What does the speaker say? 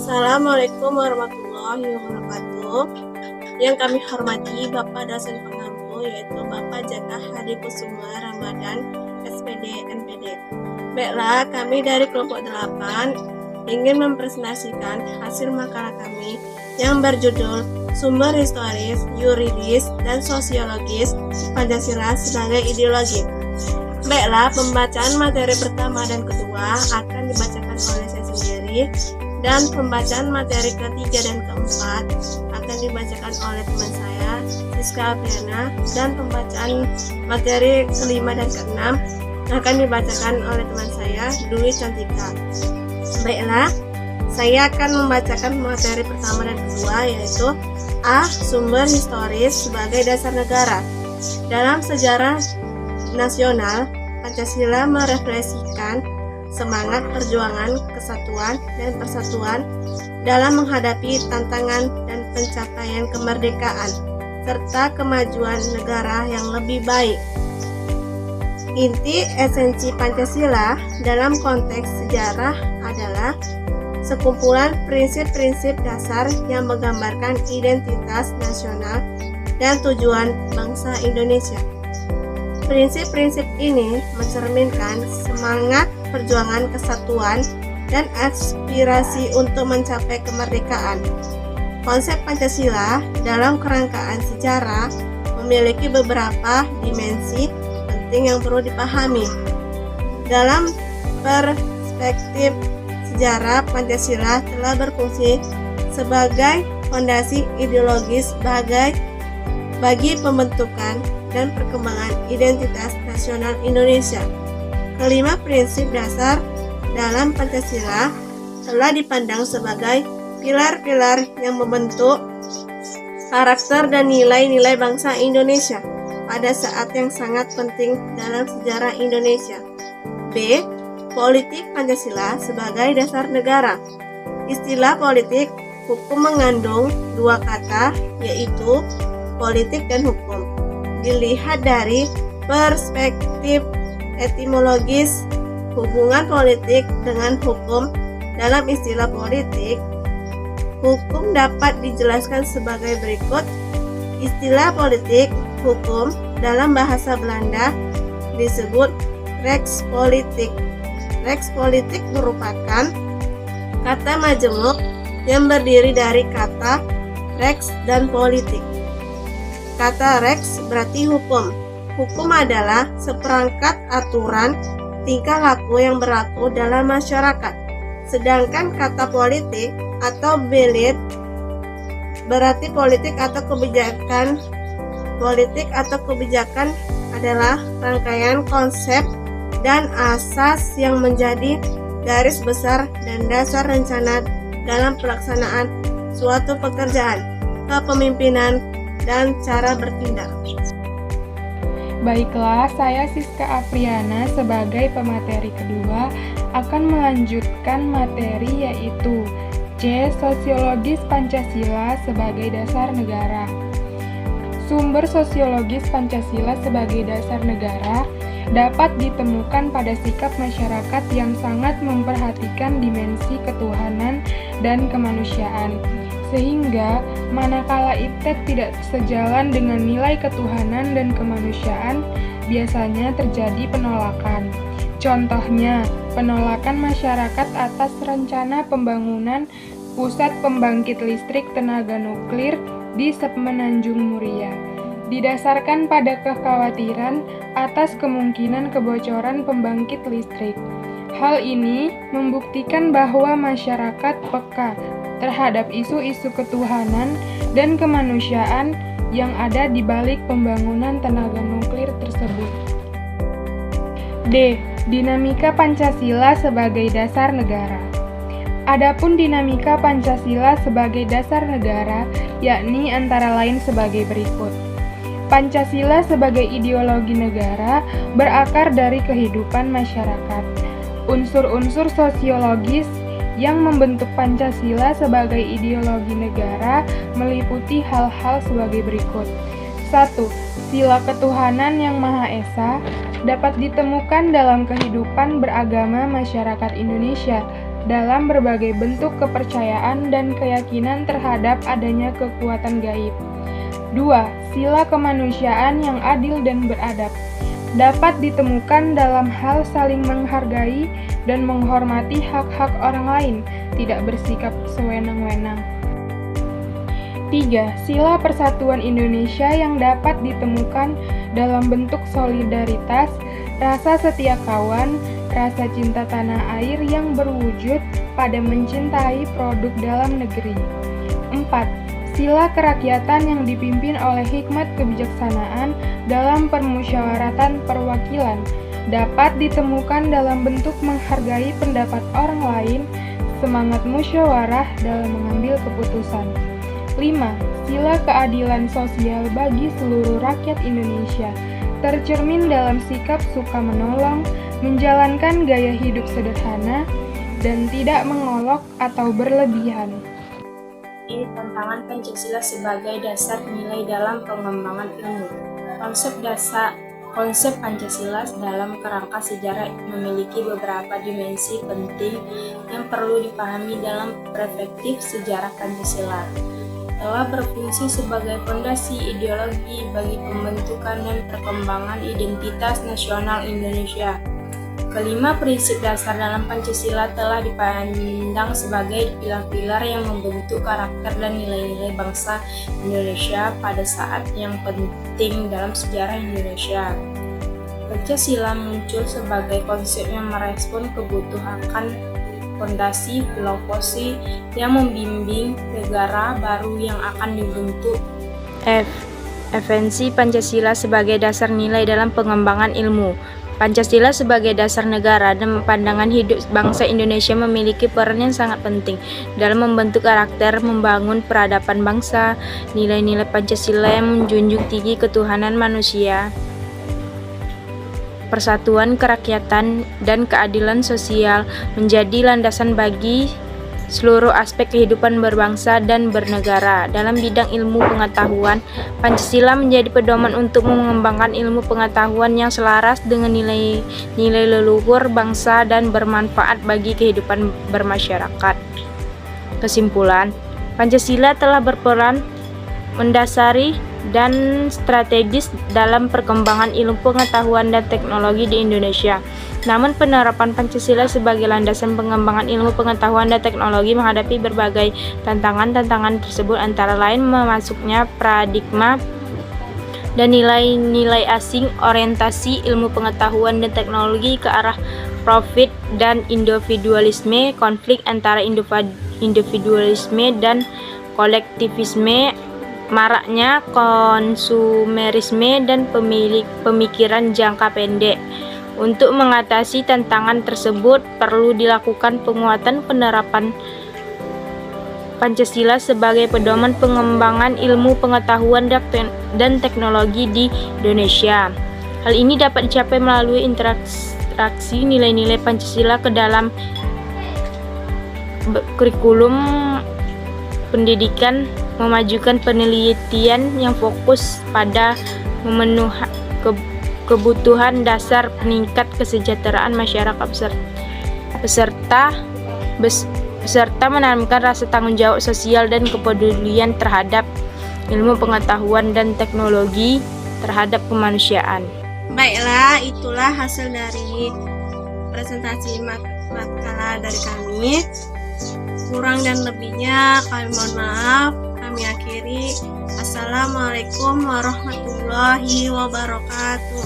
Assalamualaikum warahmatullahi wabarakatuh. Yang kami hormati Bapak dosen pengampu yaitu Bapak Jaka Hadi Kusuma Ramadan, SPD NPD. Baiklah, kami dari kelompok 8 ingin mempresentasikan hasil makalah kami yang berjudul Sumber Historis, Yuridis, dan Sosiologis Pancasila sebagai Ideologi. Baiklah, pembacaan materi pertama dan kedua akan dibacakan oleh saya sendiri, dan pembacaan materi ketiga dan keempat akan dibacakan oleh teman saya, Siska Apriana, dan pembacaan materi kelima dan keenam akan dibacakan oleh teman saya, Dwi Cantika. Baiklah, saya akan membacakan materi pertama dan kedua, yaitu A. Sumber historis sebagai dasar negara. Dalam sejarah nasional, Pancasila merefleksikan semangat perjuangan kesatuan dan persatuan dalam menghadapi tantangan dan pencapaian kemerdekaan serta kemajuan negara yang lebih baik. Inti esensi Pancasila dalam konteks sejarah adalah sekumpulan prinsip-prinsip dasar yang menggambarkan identitas nasional dan tujuan bangsa Indonesia. Prinsip-prinsip ini mencerminkan semangat perjuangan kesatuan dan aspirasi untuk mencapai kemerdekaan. Konsep Pancasila dalam kerangkaan sejarah memiliki beberapa dimensi penting yang perlu dipahami. Dalam perspektif sejarah, Pancasila telah berfungsi sebagai fondasi ideologis bagi pembentukan dan perkembangan identitas nasional Indonesia. Kelima prinsip dasar dalam Pancasila telah dipandang sebagai pilar-pilar yang membentuk karakter dan nilai-nilai bangsa Indonesia pada saat yang sangat penting dalam sejarah Indonesia. B. Politik Pancasila sebagai dasar negara. Istilah politik hukum mengandung dua kata, yaitu politik dan hukum. Dilihat dari perspektif etimologis hubungan politik dengan hukum, dalam istilah politik, hukum dapat dijelaskan sebagai berikut. Istilah politik hukum dalam bahasa Belanda disebut Rechtspolitik. Rechtspolitik merupakan kata majemuk yang berdiri dari kata Rechts dan politik. Kata Rechts berarti hukum. Hukum adalah seperangkat aturan tingkah laku yang berlaku dalam masyarakat. Sedangkan kata politik atau belit berarti politik atau kebijakan. Politik atau kebijakan adalah rangkaian konsep dan asas yang menjadi garis besar dan dasar rencana dalam pelaksanaan suatu pekerjaan, kepemimpinan, dan cara bertindak. Baiklah, saya Siska Apriana sebagai pemateri kedua akan melanjutkan materi yaitu C. Sosiologis Pancasila sebagai dasar negara. Sumber sosiologis Pancasila sebagai dasar negara dapat ditemukan pada sikap masyarakat yang sangat memperhatikan dimensi ketuhanan dan kemanusiaan, sehingga manakala iptek tidak sejalan dengan nilai ketuhanan dan kemanusiaan, biasanya terjadi penolakan. Contohnya, penolakan masyarakat atas rencana pembangunan pusat pembangkit listrik tenaga nuklir di Semenanjung Muria, didasarkan pada kekhawatiran atas kemungkinan kebocoran pembangkit listrik. Hal ini membuktikan bahwa masyarakat peka terhadap isu-isu ketuhanan dan kemanusiaan yang ada di balik pembangunan tenaga nuklir tersebut. D. Dinamika Pancasila sebagai dasar negara. Adapun dinamika Pancasila sebagai dasar negara, yakni antara lain sebagai berikut. Pancasila sebagai ideologi negara berakar dari kehidupan masyarakat. Unsur-unsur sosiologis yang membentuk Pancasila sebagai ideologi negara meliputi hal-hal sebagai berikut. 1. Sila ketuhanan yang Maha Esa dapat ditemukan dalam kehidupan beragama masyarakat Indonesia dalam berbagai bentuk kepercayaan dan keyakinan terhadap adanya kekuatan gaib. 2. Sila kemanusiaan yang adil dan beradab dapat ditemukan dalam hal saling menghargai dan menghormati hak-hak orang lain, tidak bersikap sewenang-wenang. 3. Sila persatuan Indonesia yang dapat ditemukan dalam bentuk solidaritas, rasa setia kawan, rasa cinta tanah air yang berwujud pada mencintai produk dalam negeri. 4. Sila kerakyatan yang dipimpin oleh hikmat kebijaksanaan dalam permusyawaratan perwakilan dapat ditemukan dalam bentuk menghargai pendapat orang lain, semangat musyawarah dalam mengambil keputusan. 5. Sila keadilan sosial bagi seluruh rakyat Indonesia tercermin dalam sikap suka menolong, menjalankan gaya hidup sederhana, dan tidak mengolok atau berlebihan. Ini tantangan Pancasila sebagai dasar nilai dalam pengembangan ilmu. Konsep Pancasila dalam kerangka sejarah memiliki beberapa dimensi penting yang perlu dipahami dalam perspektif sejarah Pancasila. Telah berfungsi sebagai fondasi ideologi bagi pembentukan dan perkembangan identitas nasional Indonesia. Kelima prinsip dasar dalam Pancasila telah dipandang sebagai pilar-pilar yang membentuk karakter dan nilai-nilai bangsa Indonesia pada saat yang penting dalam sejarah Indonesia. Pancasila muncul sebagai konsep yang merespon kebutuhan fondasi filosofi yang membimbing negara baru yang akan dibentuk. Esensi Pancasila sebagai dasar nilai dalam pengembangan ilmu. Pancasila sebagai dasar negara dan pandangan hidup bangsa Indonesia memiliki peran yang sangat penting dalam membentuk karakter, membangun peradaban bangsa. Nilai-nilai Pancasila yang menjunjung tinggi ketuhanan manusia, persatuan kerakyatan, dan keadilan sosial menjadi landasan bagi seluruh aspek kehidupan berbangsa dan bernegara. Dalam bidang ilmu pengetahuan, Pancasila menjadi pedoman untuk mengembangkan ilmu pengetahuan yang selaras dengan nilai leluhur bangsa dan bermanfaat bagi kehidupan bermasyarakat. Kesimpulan, Pancasila telah berperan mendasari dan strategis dalam perkembangan ilmu pengetahuan dan teknologi di Indonesia. Namun penerapan Pancasila sebagai landasan pengembangan ilmu pengetahuan dan teknologi menghadapi berbagai tantangan tersebut, antara lain memasuknya paradigma dan nilai-nilai asing, orientasi ilmu pengetahuan dan teknologi ke arah profit dan individualisme, konflik antara individualisme dan kolektivisme, maraknya konsumerisme dan pemikiran jangka pendek. Untuk mengatasi tantangan tersebut, perlu dilakukan penguatan penerapan Pancasila sebagai pedoman pengembangan ilmu pengetahuan dan teknologi di Indonesia. Hal ini dapat dicapai melalui interaksi nilai-nilai Pancasila ke dalam kurikulum pendidikan, memajukan penelitian yang fokus pada memenuhi kebutuhan dasar, peningkat kesejahteraan masyarakat beserta menanamkan rasa tanggung jawab sosial dan kepedulian terhadap ilmu pengetahuan dan teknologi terhadap kemanusiaan. Baiklah, itulah hasil dari presentasi makalah dari kami. Kurang dan lebihnya kami mohon maaf. Kami akhiri. Assalamualaikum warahmatullahi wabarakatuh.